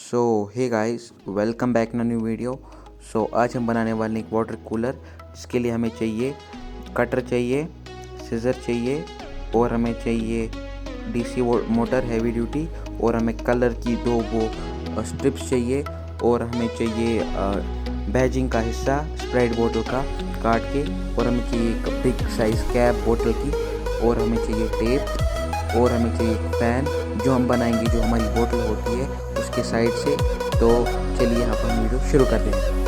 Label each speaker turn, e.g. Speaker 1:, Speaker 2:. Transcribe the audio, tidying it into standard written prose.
Speaker 1: सो hey guys, welcome back ना new video. आज हम बनाने वाले एक वाटर कूलर, जिसके लिए हमें चाहिए कटर, चाहिए सीजर, चाहिए और हमें चाहिए डीसी मोटर हैवी ड्यूटी, और हमें कलर की दो वो स्ट्रिप्स चाहिए, और हमें चाहिए बैजिंग का हिस्सा स्प्राइट बोतल का काट के, और हमें चाहिए एक बिग साइज कैप बोतल की, और हमें चाहिए टेप, और हमें चाहिए एक फैन जो हम बनाएंगे, जो हमारी बोतल होती है उसके साइड से। तो चलिए यहाँ पर हम वीडियो शुरू करते हैं।